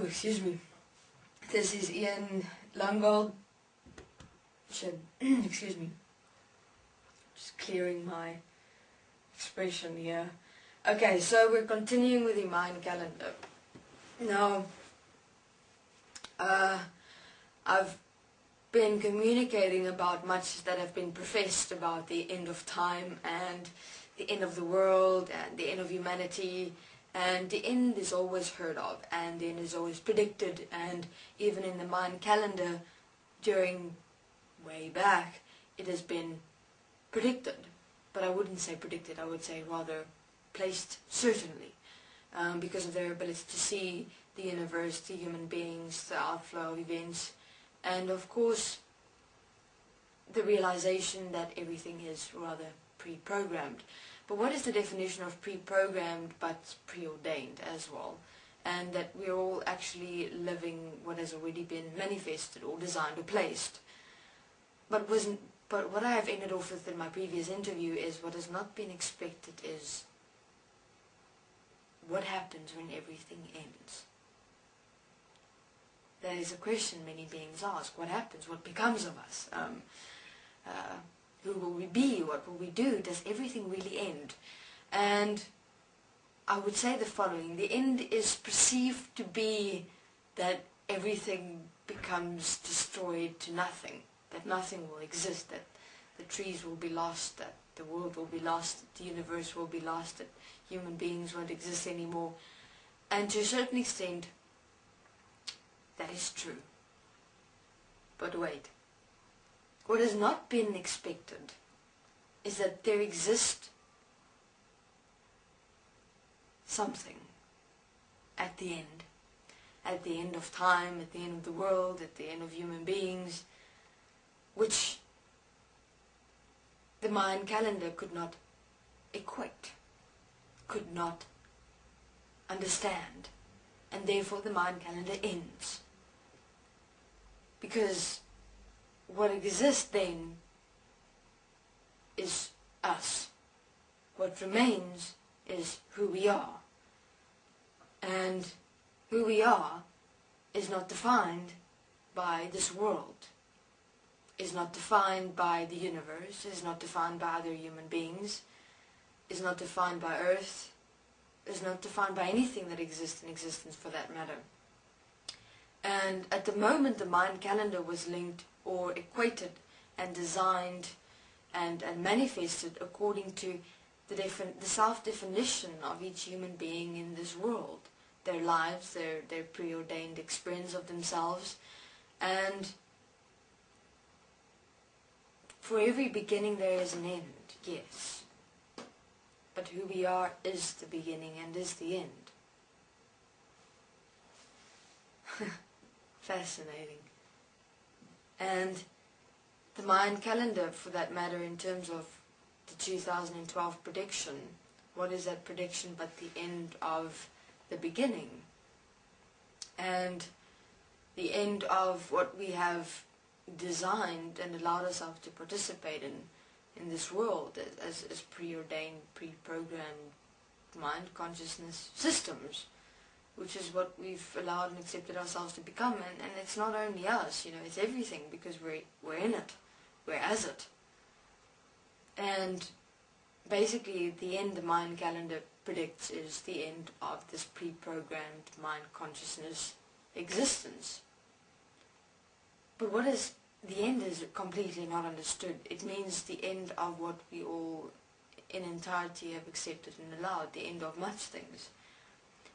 excuse me. This is Ian Langwald. Excuse me. Just clearing my expression here. Okay, so we're continuing with the Mayan calendar. Now, I've been communicating about much that have been professed about the end of time and the end of the world and the end of humanity, and the end is always heard of and the end is always predicted, and even in the Mayan calendar during way back it has been predicted, but I wouldn't say predicted, I would say rather placed certainly, because of their ability to see the universe, the human beings, the outflow of events, and of course the realization that everything is rather pre-programmed. But what is the definition of pre-programmed but preordained as well? And that we're all actually living what has already been manifested or designed or placed. But what I have ended off with in my previous interview is what has not been expected is what happens when everything ends. That is a question many beings ask. What happens? What becomes of us? Who will we be? What will we do? Does everything really end? And I would say the following. The end is perceived to be that everything becomes destroyed to nothing. That nothing will exist. That the trees will be lost. That the world will be lost. That the universe will be lost. That human beings won't exist anymore. And to a certain extent, that is true. But wait. What has not been expected is that there exists something at the end of time, at the end of the world, at the end of human beings, which the Mayan calendar could not equate, could not understand, and therefore the Mayan calendar ends. Because what exists then is us. What remains is who we are. And who we are is not defined by this world, is not defined by the universe, is not defined by other human beings, is not defined by Earth, is not defined by anything that exists in existence for that matter. And at the moment the Mayan calendar was linked or equated and designed and manifested according to the self-definition of each human being in this world, their lives, their preordained experience of themselves. And for every beginning there is an end, yes. But who we are is the beginning and is the end. Fascinating. And the Mayan calendar, for that matter, in terms of the 2012 prediction, what is that prediction but the end of the beginning? And the end of what we have designed and allowed ourselves to participate in this world as preordained, pre-programmed mind consciousness systems, which is what we've allowed and accepted ourselves to become. And it's not only us, it's everything, because we're in it, we're as it. And basically the end the Mayan calendar predicts is the end of this pre-programmed mind consciousness existence. But what is the end is completely not understood. It means the end of what we all in entirety have accepted and allowed, the end of much things.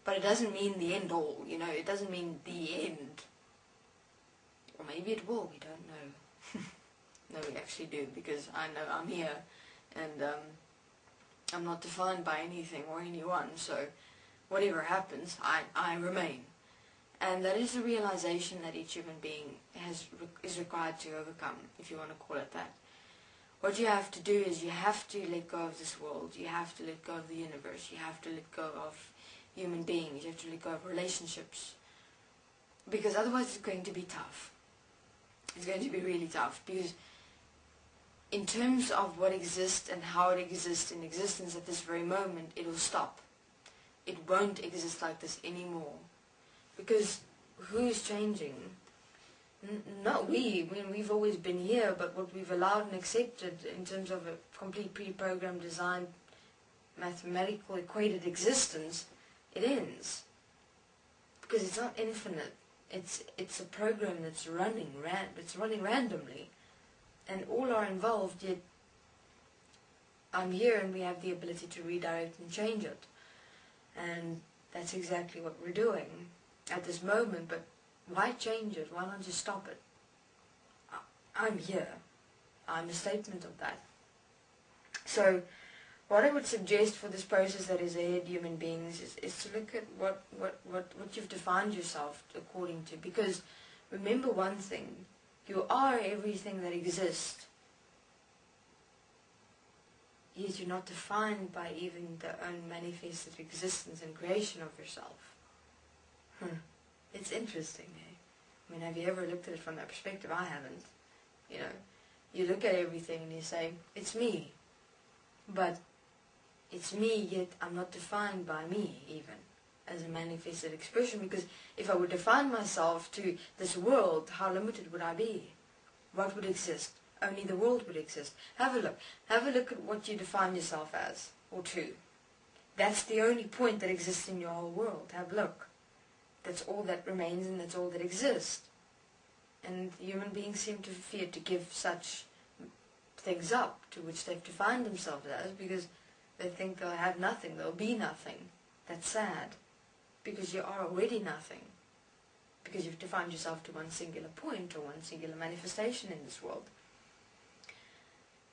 But it doesn't mean the end all, it doesn't mean the end. Or maybe it will, we don't know. No, we actually do, because I know I'm here, and I'm not defined by anything or anyone, so whatever happens, I remain. And that is the realization that each human being is required to overcome, if you want to call it that. What you have to do is you have to let go of this world, you have to let go of the universe, you have to let go of human beings, you have to let go of relationships, because otherwise it's going to be tough. It's going to be really tough, because in terms of what exists and how it exists in existence at this very moment, it will stop. It won't exist like this anymore, because who's changing? Not we. I mean, we've always been here, but what we've allowed and accepted in terms of a complete pre-programmed, designed, mathematical, equated existence, it ends. Because it's not infinite. It's a program that's running randomly, and all are involved. Yet I'm here, and we have the ability to redirect and change it, and that's exactly what we're doing at this moment. But why change it? Why not just stop it? I'm here. I'm a statement of that. So what I would suggest for this process that is ahead, human beings, is to look at what you've defined yourself according to. Because remember one thing, you are everything that exists. Yet you're not defined by even the unmanifested existence and creation of yourself. It's interesting, eh? I mean, have you ever looked at it from that perspective? I haven't. You know, you look at everything and you say, it's me. But it's me, yet I'm not defined by me, even, as a manifested expression. Because if I would define myself to this world, how limited would I be? What would exist? Only the world would exist. Have a look. Have a look at what you define yourself as, or to. That's the only point that exists in your whole world. Have a look. That's all that remains, and that's all that exists. And human beings seem to fear to give such things up to which they've defined themselves as, because they think they'll have nothing, they'll be nothing. That's sad, because you are already nothing, because you've defined yourself to one singular point or one singular manifestation in this world.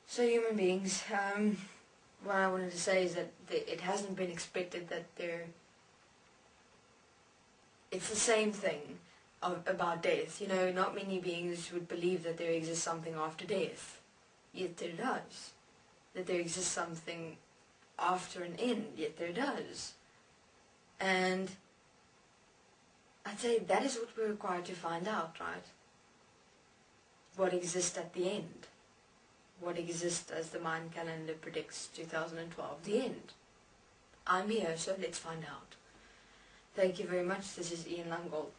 So human beings, what I wanted to say is that it hasn't been expected that it's the same thing about death. You know, not many beings would believe that there exists something after death, yet there does. That there exists something after an end, yet there does. And I'd say that is what we're required to find out, right? What exists at the end. What exists as the Mayan calendar predicts 2012, the end. I'm here, so let's find out. Thank you very much. This is Ian Langold.